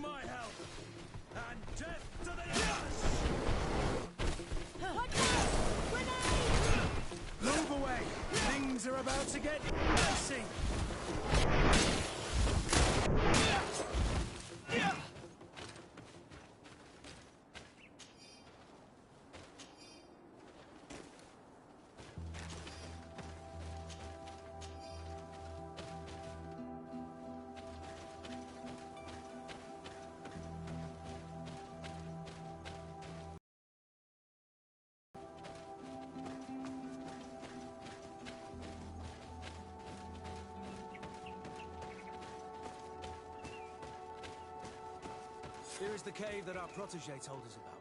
my help! And death to the others! Watch out! Grenade! Move away! Things are about to get dicey! Here is the cave that our protégé told us about.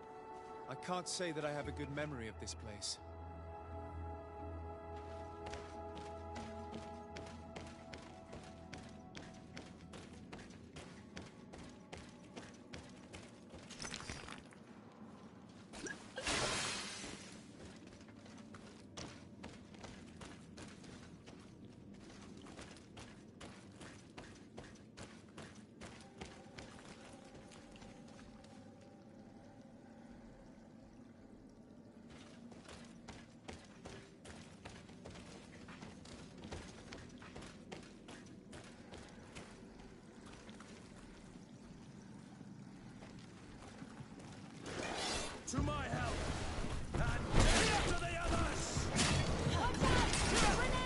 I can't say that I have a good memory of this place. To my help! And death to the others! Watch out! Grenade!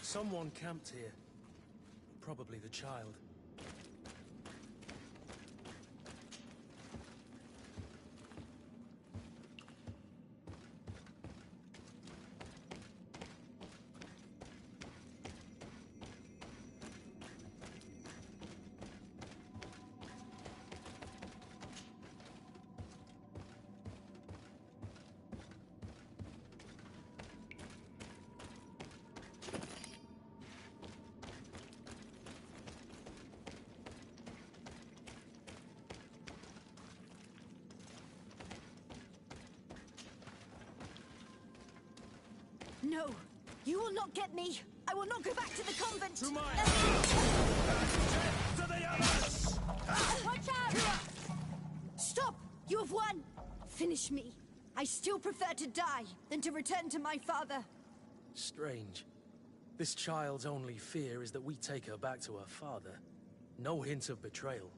Someone camped here. Probably the child. No, you will not get me. I will not go back to the convent. To my death to the others! Watch out! Stop! You have won. Finish me. I still prefer to die than to return to my father. Strange. This child's only fear is that we take her back to her father. No hint of betrayal.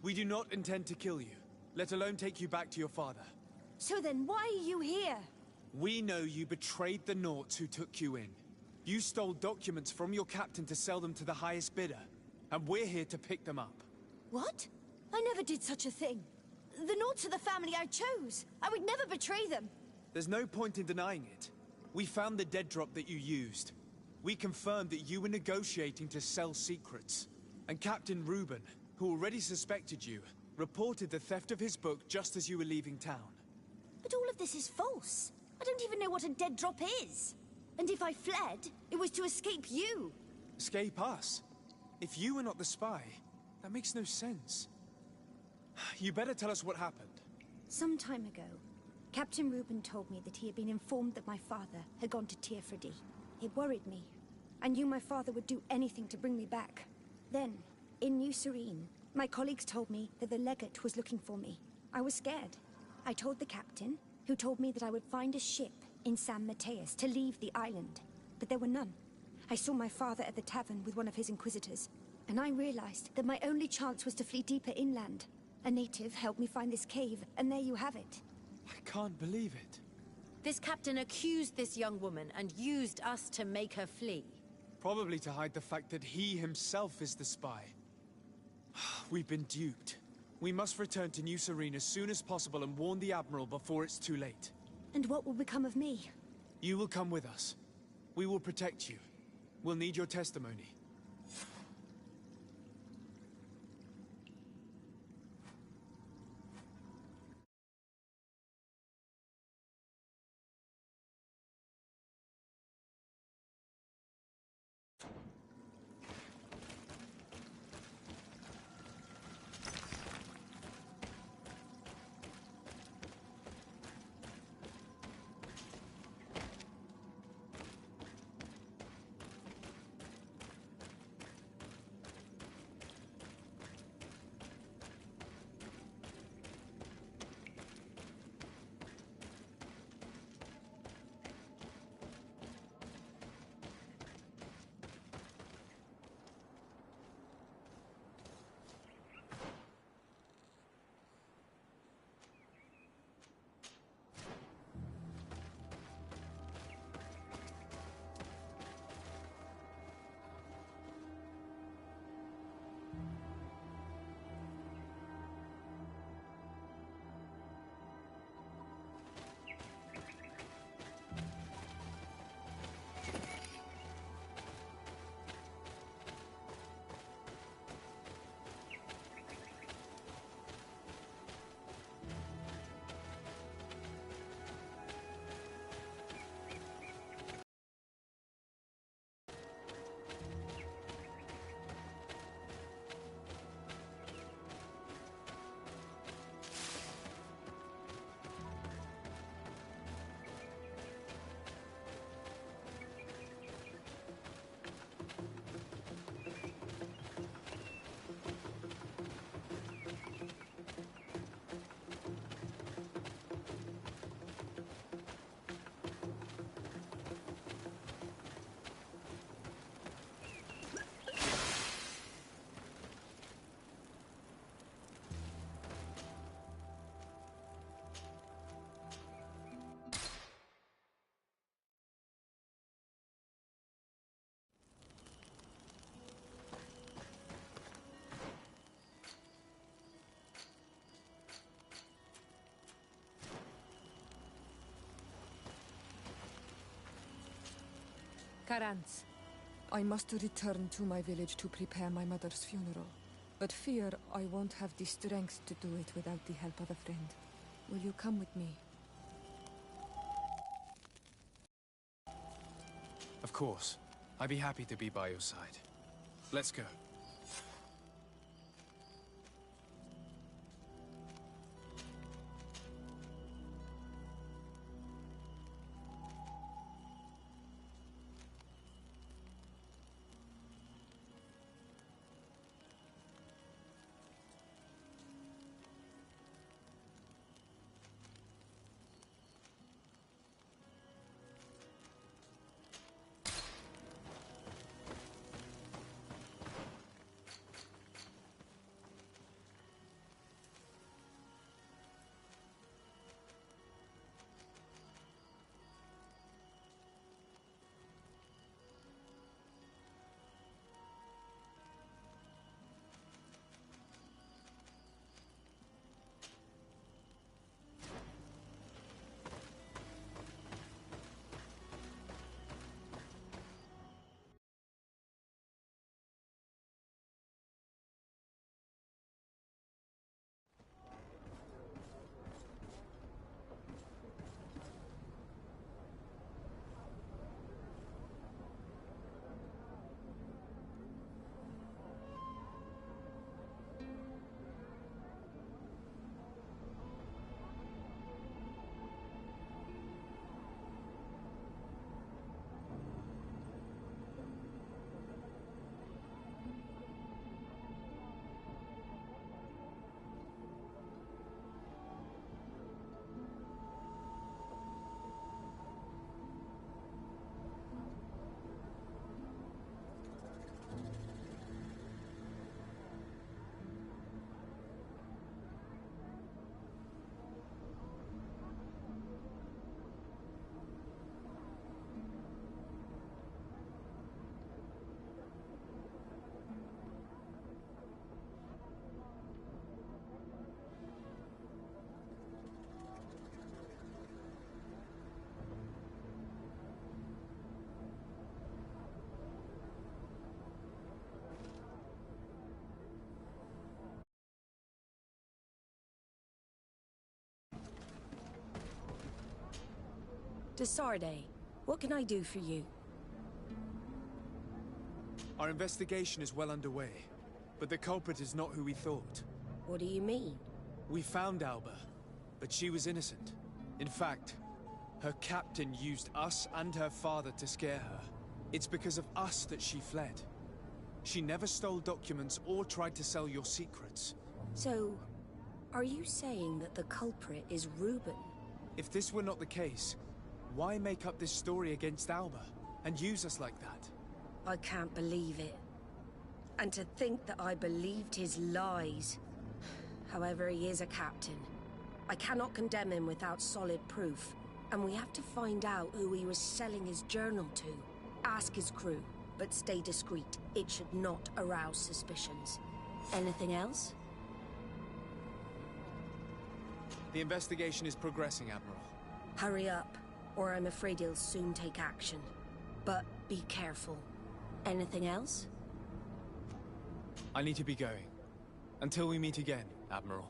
We do not intend to kill you, let alone take you back to your father. So then why are you here? We know you betrayed the Nauts who took you in. You stole documents from your captain to sell them to the highest bidder, and we're here to pick them up. What? I never did such a thing. The Nauts are the family I chose. I would never betray them. There's no point in denying it. We found the dead drop that you used. We confirmed that you were negotiating to sell secrets. And Captain Reuben, who already suspected you, reported the theft of his book just as you were leaving town. But all of this is false. I don't even know what a dead drop is. And if I fled, it was to escape you. Escape us? If you were not the spy, that makes no sense. You better tell us what happened. Some time ago, Captain Reuben told me that he had been informed that my father had gone to Teerfredi. It worried me. I knew my father would do anything to bring me back. Then, in New Serene, my colleagues told me that the legate was looking for me. I was scared. I told the captain, who told me that I would find a ship in San Mateus to leave the island. But there were none. I saw my father at the tavern with one of his inquisitors, and I realized that my only chance was to flee deeper inland. A native helped me find this cave, and there you have it. I can't believe it. This captain accused this young woman and used us to make her flee. Probably to hide the fact that he himself is the spy. We've been duped. We must return to New Serene as soon as possible and warn the Admiral before it's too late. And what will become of me? You will come with us. We will protect you. We'll need your testimony. Karans. I must return to my village to prepare my mother's funeral. But fear I won't have the strength to do it without the help of a friend. Will you come with me? Of course. I'd be happy to be by your side. Let's go. Desarde, what can I do for you? Our investigation is well underway, but the culprit is not who we thought. What do you mean? We found Alba, but she was innocent. In fact, her captain used us and her father to scare her. It's because of us that she fled. She never stole documents or tried to sell your secrets. So, are you saying that the culprit is Reuben? If this were not the case, why make up this story against Alba and use us like that? I can't believe it. And to think that I believed his lies. However, he is a captain. I cannot condemn him without solid proof. And we have to find out who he was selling his journal to. Ask his crew, but stay discreet. It should not arouse suspicions. Anything else? The investigation is progressing, Admiral. Hurry up, or I'm afraid he'll soon take action. But be careful. Anything else? I need to be going. Until we meet again, Admiral.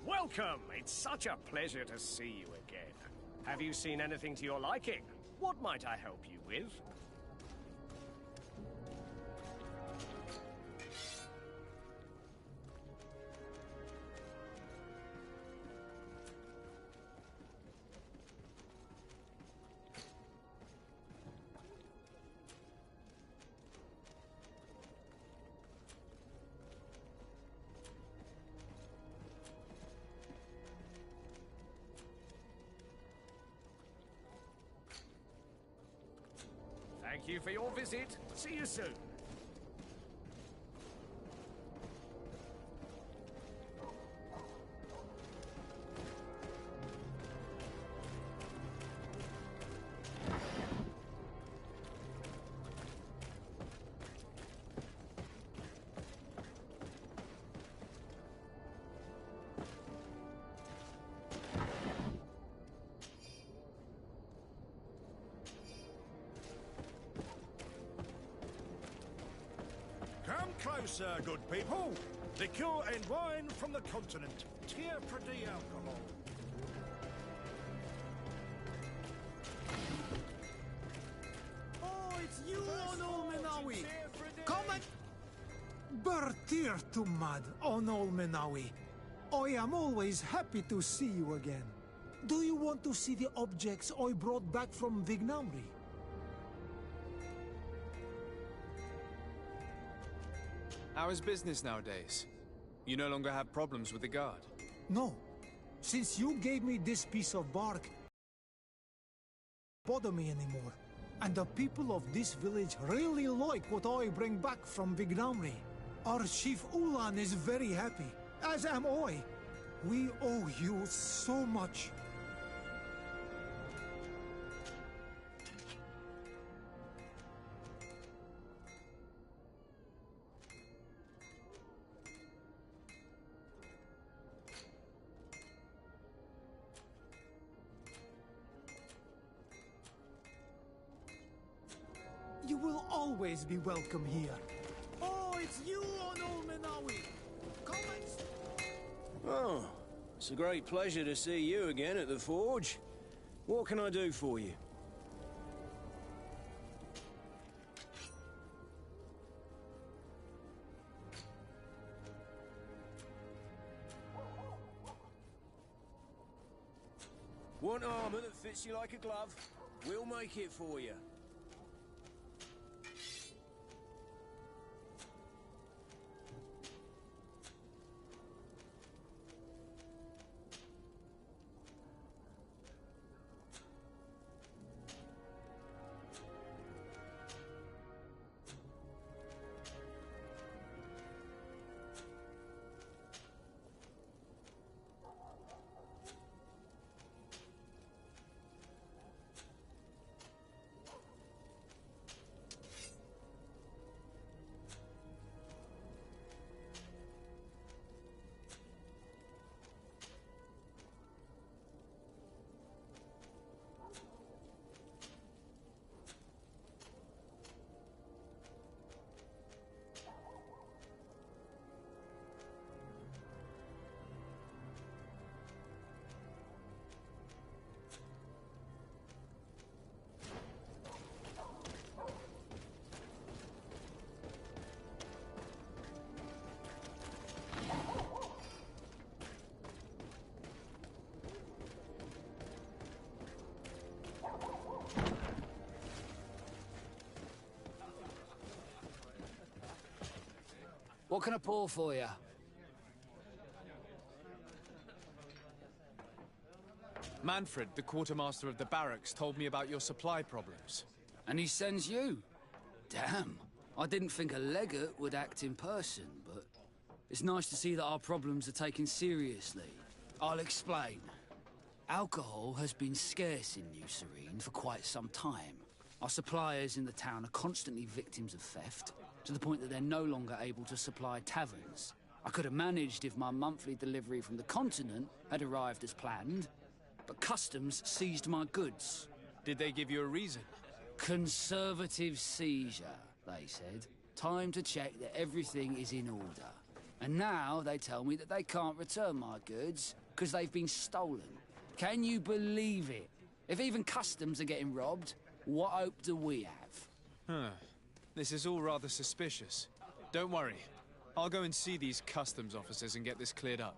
Welcome! It's such a pleasure to see you again. Have you seen anything to your liking? What might I help you with? Thank you for your visit. See you soon. Closer, good people. Liqueur and wine from the continent. Tear-free alcohol. Oh, it's you, Onol Menawi. Come and... Bertir to mad, Onol Menawi. I am always happy to see you again. Do you want to see the objects I brought back from Vignamri? How is business nowadays? You no longer have problems with the guard? No. Since you gave me this piece of bark, it doesn't bother me anymore. And the people of this village really like what I bring back from Vignamri. Our chief Ulan is very happy, as am I. We owe you so much. You will always be welcome here. Oh, it's you, Onol Menawi. Come and... Oh, it's a great pleasure to see you again at the Forge. What can I do for you? Want armor that fits you like a glove? We'll make it for you. What can I pour for you? Manfred, the quartermaster of the barracks, told me about your supply problems. And he sends you? Damn. I didn't think a legate would act in person, but it's nice to see that our problems are taken seriously. I'll explain. Alcohol has been scarce in New Serene for quite some time. Our suppliers in the town are constantly victims of theft, to the point that they're no longer able to supply taverns. I could have managed if my monthly delivery from the continent had arrived as planned, but customs seized my goods. Did they give you a reason? Conservative seizure, they said. Time to check that everything is in order. And now they tell me that they can't return my goods because they've been stolen. Can you believe it? If even customs are getting robbed, what hope do we have? Huh. This is all rather suspicious. Don't worry. I'll go and see these customs officers and get this cleared up.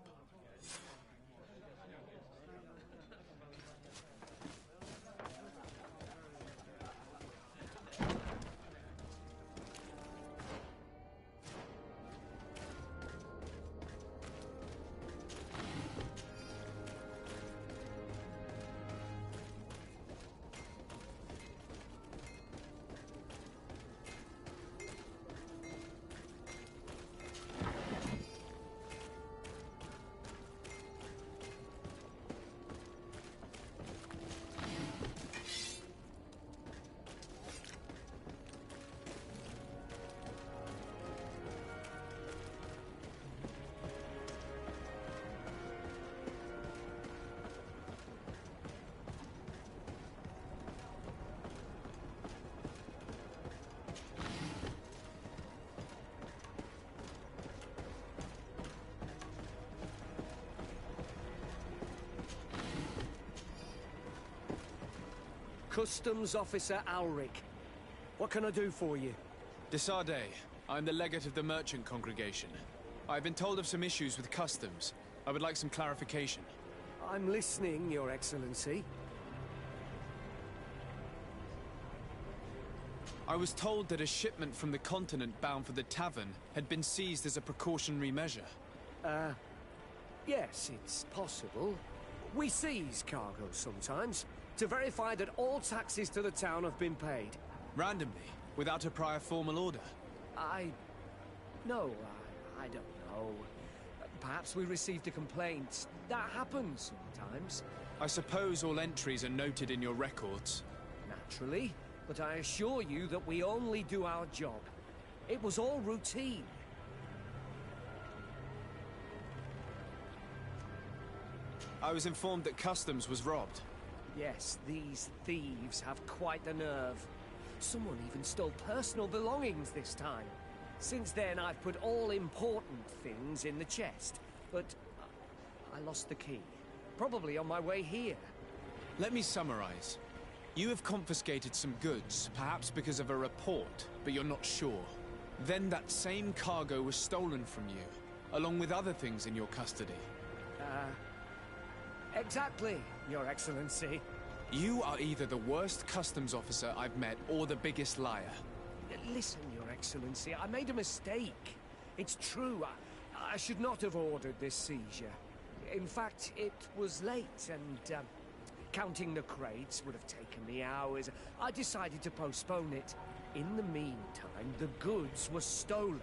Customs Officer Alric. What can I do for you? Desade, I'm the legate of the merchant congregation. I've been told of some issues with customs. I would like some clarification. I'm listening, Your Excellency. I was told that a shipment from the continent bound for the tavern had been seized as a precautionary measure. Yes, it's possible. We seize cargo sometimes, to verify that all taxes to the town have been paid. Randomly, without a prior formal order? No, I don't know. Perhaps we received a complaint. That happens sometimes. I suppose all entries are noted in your records. Naturally, but I assure you that we only do our job. It was all routine. I was informed that customs was robbed. Yes, these thieves have quite the nerve. Someone even stole personal belongings this time. Since then, I've put all important things in the chest, but I lost the key. Probably on my way here. Let me summarize. You have confiscated some goods, perhaps because of a report, but you're not sure. Then that same cargo was stolen from you, along with other things in your custody. Exactly, Your Excellency. You are either the worst customs officer I've met or the biggest liar. Listen, Your Excellency, I made a mistake. It's true, I should not have ordered this seizure. In fact, it was late, and counting the crates would have taken me hours. I decided to postpone it. In the meantime, the goods were stolen.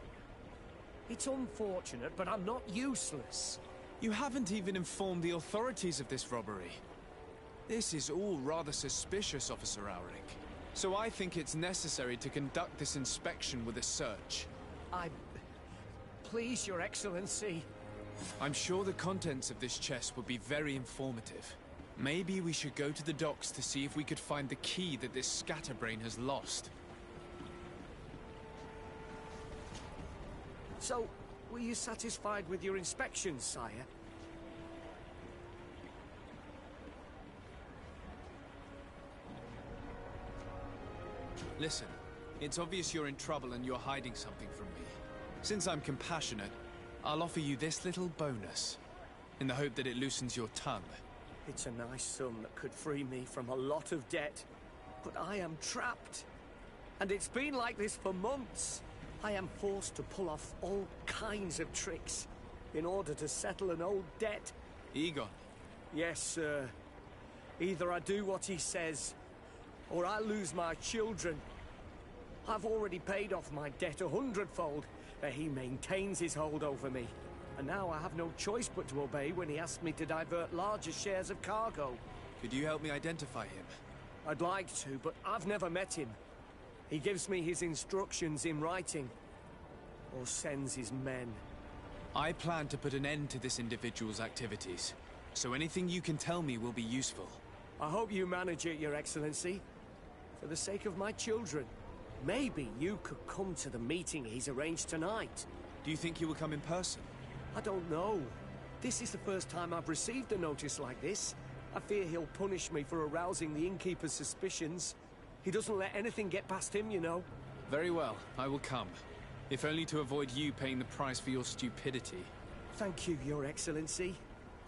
It's unfortunate, but I'm not useless. You haven't even informed the authorities of this robbery. This is all rather suspicious, Officer Auric. So I think it's necessary to conduct this inspection with a search. Please, Your Excellency. I'm sure the contents of this chest would be very informative. Maybe we should go to the docks to see if we could find the key that this scatterbrain has lost. So, were you satisfied with your inspection, sire? Listen, it's obvious you're in trouble and you're hiding something from me. Since I'm compassionate, I'll offer you this little bonus, in the hope that it loosens your tongue. It's a nice sum that could free me from a lot of debt, but I am trapped. And it's been like this for months. I am forced to pull off all kinds of tricks in order to settle an old debt. Egon? Yes, sir. Either I do what he says, or I lose my children. I've already paid off my debt 100-fold, but he maintains his hold over me. And now I have no choice but to obey when he asks me to divert larger shares of cargo. Could you help me identify him? I'd like to, but I've never met him. He gives me his instructions in writing, or sends his men. I plan to put an end to this individual's activities, so anything you can tell me will be useful. I hope you manage it, Your Excellency. For the sake of my children, maybe you could come to the meeting he's arranged tonight. Do you think he will come in person? I don't know. This is the first time I've received a notice like this. I fear he'll punish me for arousing the innkeeper's suspicions. He doesn't let anything get past him, you know. Very well, I will come. If only to avoid you paying the price for your stupidity. Thank you, Your Excellency.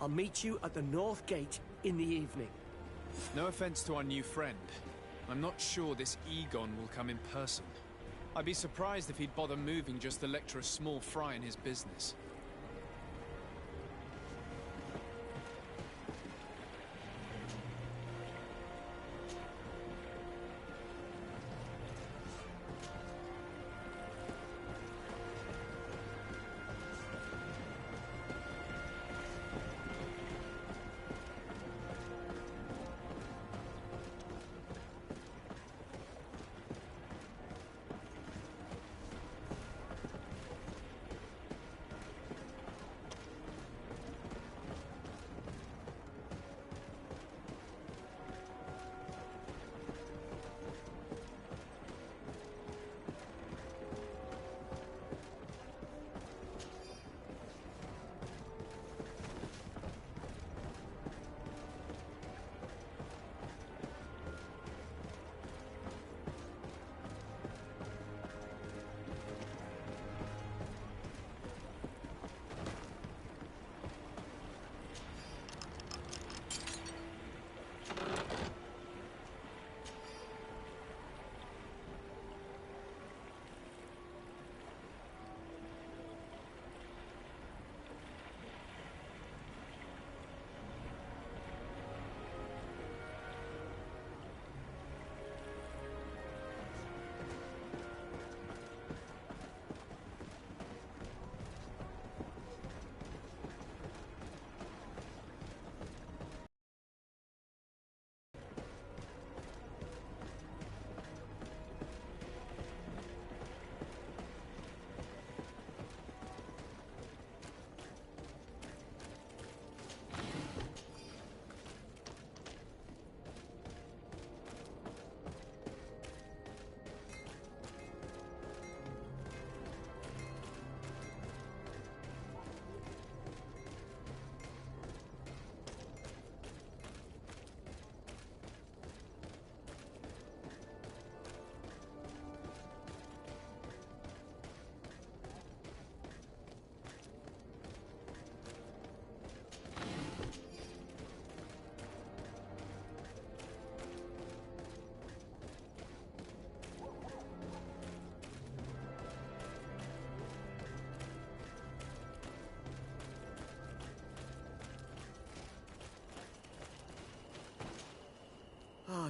I'll meet you at the North Gate in the evening. No offense to our new friend. I'm not sure this Egon will come in person. I'd be surprised if he'd bother moving just to lecture a small fry in his business.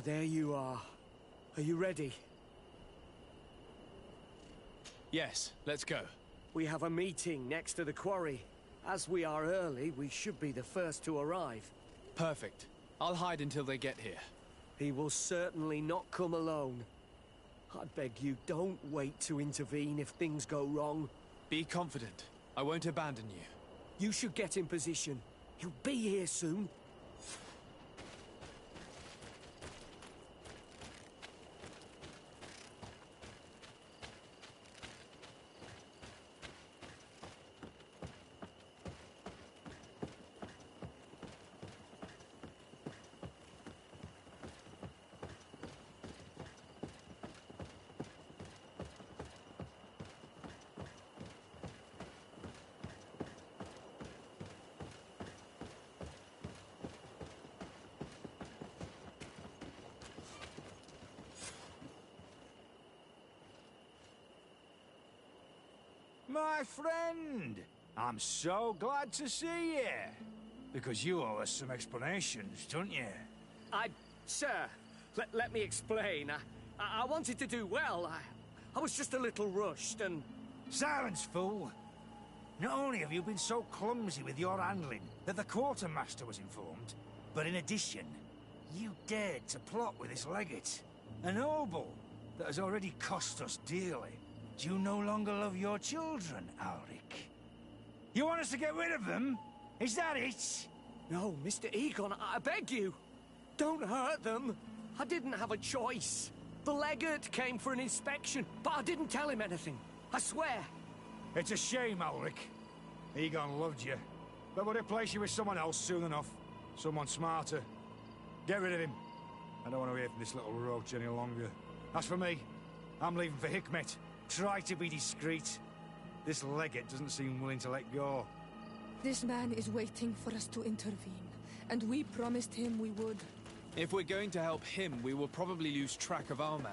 there you are. Are you ready? Yes, let's go. We have a meeting next to the quarry. As we are early, we should be the first to arrive. Perfect. I'll hide until they get here. He will certainly not come alone. I beg you, don't wait to intervene if things go wrong. Be confident. I won't abandon you. You should get in position. He'll be here soon. My friend! I'm so glad to see you. Because you owe us some explanations, don't you? Sir, let me explain. I wanted to do well. I was just a little rushed and... Silence, fool! Not only have you been so clumsy with your handling that the quartermaster was informed, but in addition, you dared to plot with this legate. A noble that has already cost us dearly. Do you no longer love your children, Ulrich? You want us to get rid of them? Is that it? No, Mr. Egon, I beg you. Don't hurt them. I didn't have a choice. The legate came for an inspection, but I didn't tell him anything. I swear. It's a shame, Ulrich. Egon loved you, but would replace you with someone else soon enough. Someone smarter. Get rid of him. I don't want to hear from this little roach any longer. As for me, I'm leaving for Hikmet. Try to be discreet. This legate doesn't seem willing to let go. This man is waiting for us to intervene, and we promised him we would. If we're going to help him, we will probably lose track of our man.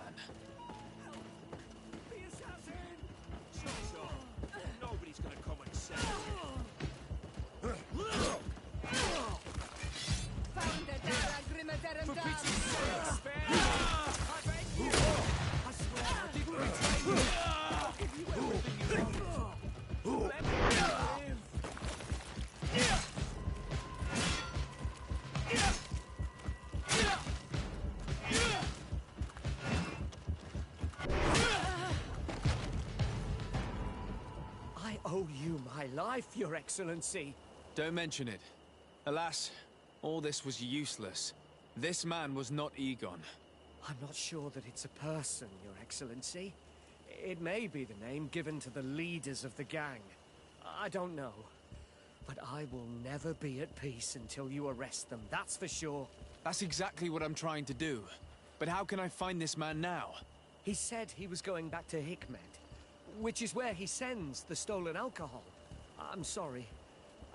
The assassin! Shut up. Nobody's gonna come and save you. For pity's sake, spare me! I beg you! I swear I didn't retain you! I'll give you everything you want. Let me live! I owe you my life, Your Excellency. Don't mention it. Alas, all this was useless. This man was not Egon. I'm not sure that it's a person, Your Excellency. It may be the name given to the leaders of the gang. I don't know. But I will never be at peace until you arrest them, that's for sure. That's exactly what I'm trying to do. But how can I find this man now? He said he was going back to Hikmet, which is where he sends the stolen alcohol. I'm sorry.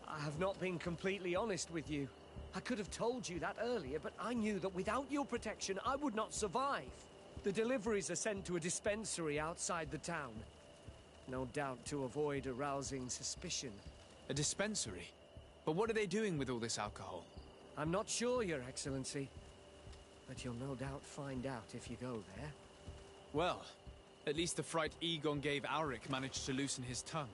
I have not been completely honest with you. I could have told you that earlier, but I knew that without your protection, I would not survive. The deliveries are sent to a dispensary outside the town. No doubt to avoid arousing suspicion. A dispensary? But what are they doing with all this alcohol? I'm not sure, Your Excellency. But you'll no doubt find out if you go there. Well, at least the fright Egon gave Auric managed to loosen his tongue.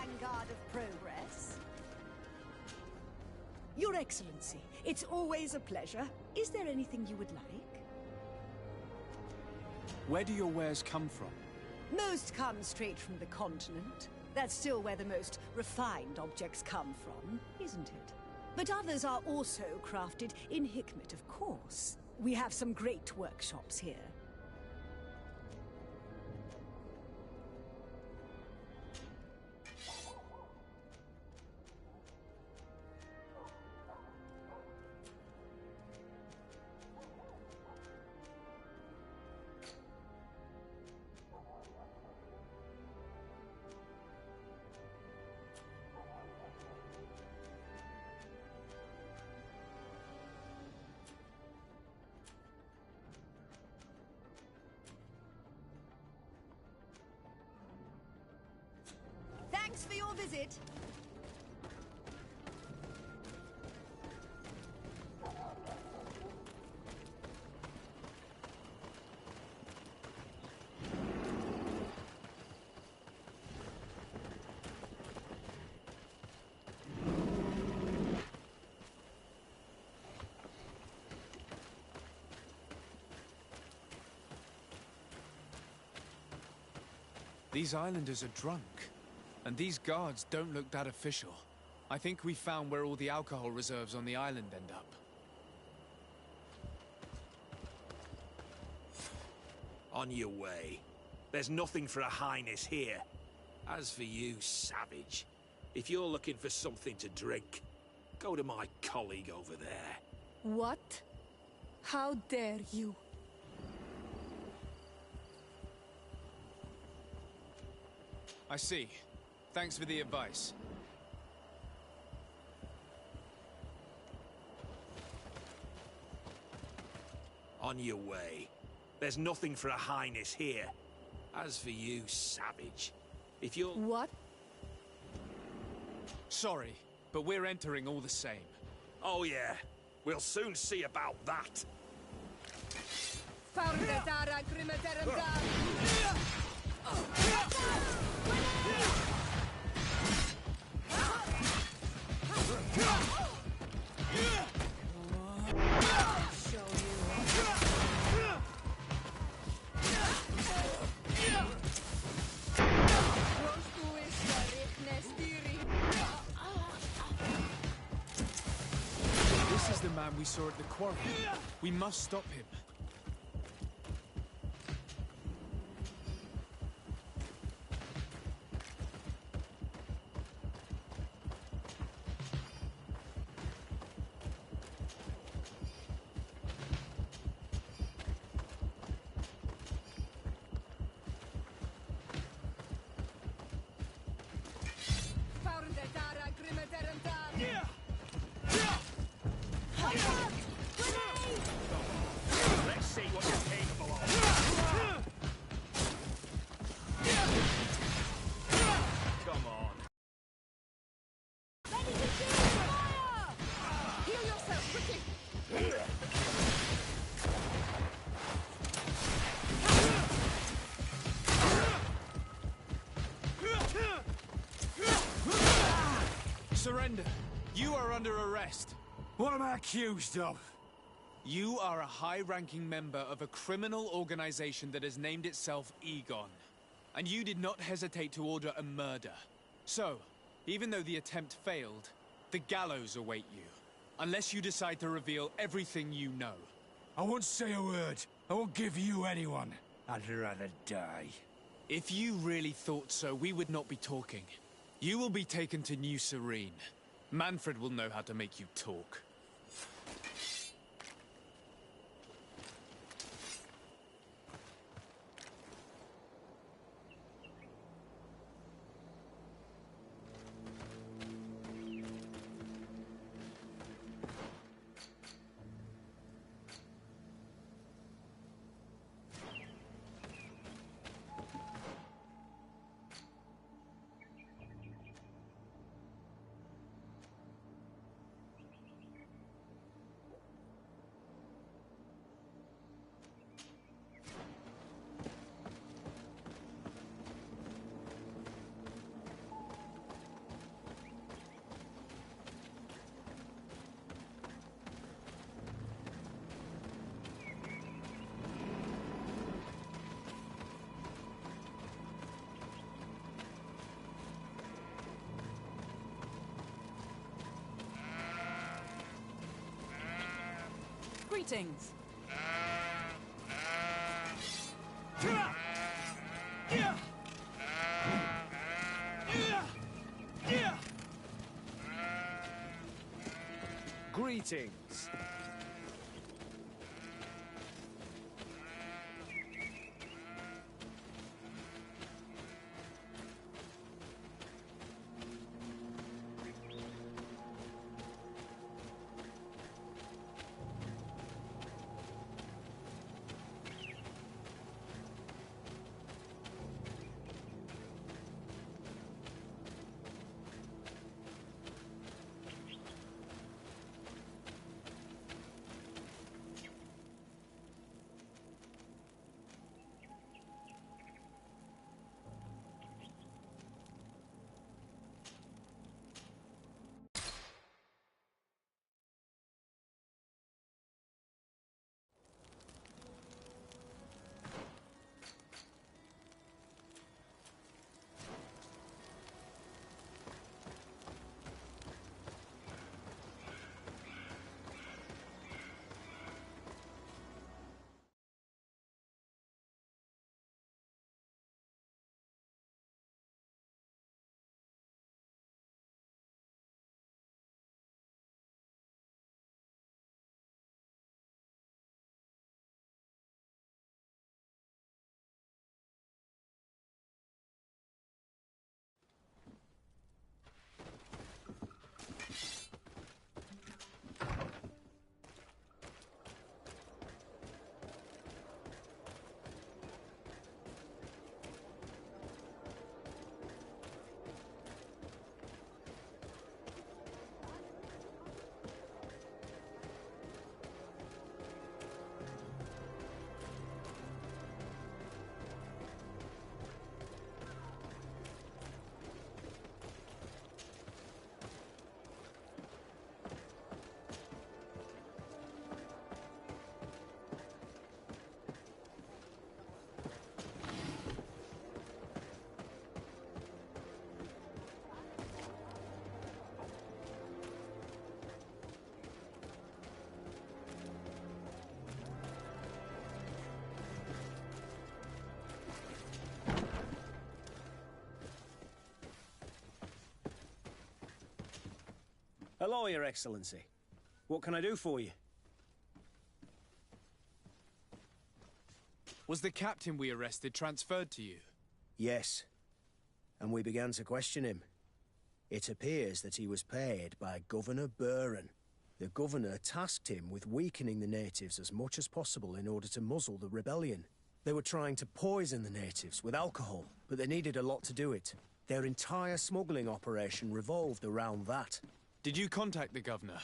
vanguard of progress. Your Excellency, it's always a pleasure. Is there anything you would like? Where do your wares come from? Most come straight from the continent. That's still where the most refined objects come from, isn't it? But others are also crafted in Hikmet, of course. We have some great workshops here. Thanks for your visit. These islanders are drunk. And these guards don't look that official. I think we found where all the alcohol reserves on the island end up. On your way. There's nothing for a highness here. As for you, savage, if you're looking for something to drink, go to my colleague over there. What? How dare you? I see. Thanks for the advice. On your way. There's nothing for a highness here. As for you, savage, if you're... What? Sorry, but we're entering all the same. Oh yeah, we'll soon see about that. This is the man we saw at the quarry. We must stop him. Let's see what you're capable of. Come on. Ready to shoot! Fire! Heal yourself, quickly! Surrender. You are under arrest. What am I accused of? You are a high-ranking member of a criminal organization that has named itself Egon. And you did not hesitate to order a murder. So, even though the attempt failed, the gallows await you. Unless you decide to reveal everything you know. I won't say a word. I won't give you anyone. I'd rather die. If you really thought so, we would not be talking. You will be taken to New Serene. Manfred will know how to make you talk. Greetings. Greetings. Hello, Your Excellency. What can I do for you? Was the captain we arrested transferred to you? Yes. And we began to question him. It appears that he was paid by Governor Buren. The governor tasked him with weakening the natives as much as possible in order to muzzle the rebellion. They were trying to poison the natives with alcohol, but they needed a lot to do it. Their entire smuggling operation revolved around that. Did you contact the governor?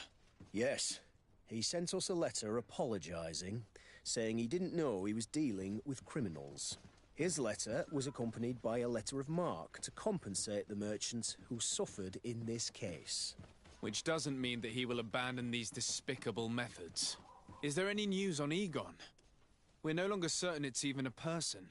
Yes. He sent us a letter apologising, saying he didn't know he was dealing with criminals. His letter was accompanied by a letter of marque to compensate the merchants who suffered in this case. Which doesn't mean that he will abandon these despicable methods. Is there any news on Egon? We're no longer certain it's even a person.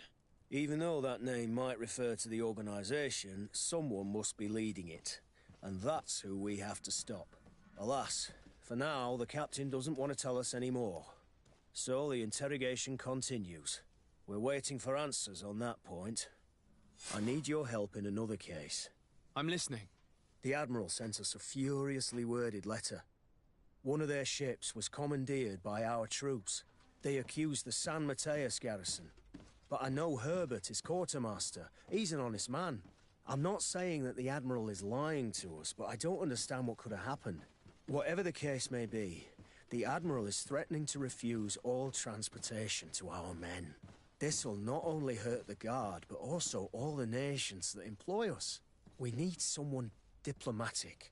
Even though that name might refer to the organisation, someone must be leading it. And that's who we have to stop. Alas, for now, the captain doesn't want to tell us any more. So the interrogation continues. We're waiting for answers on that point. I need your help in another case. I'm listening. The Admiral sent us a furiously worded letter. One of their ships was commandeered by our troops. They accused the San Mateus garrison. But I know Herbert is quartermaster. He's an honest man. I'm not saying that the Admiral is lying to us, but I don't understand what could have happened. Whatever the case may be, the Admiral is threatening to refuse all transportation to our men. This will not only hurt the Guard, but also all the nations that employ us. We need someone diplomatic,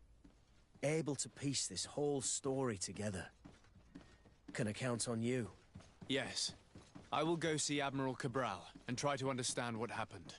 able to piece this whole story together. Can I count on you? Yes. I will go see Admiral Cabral and try to understand what happened.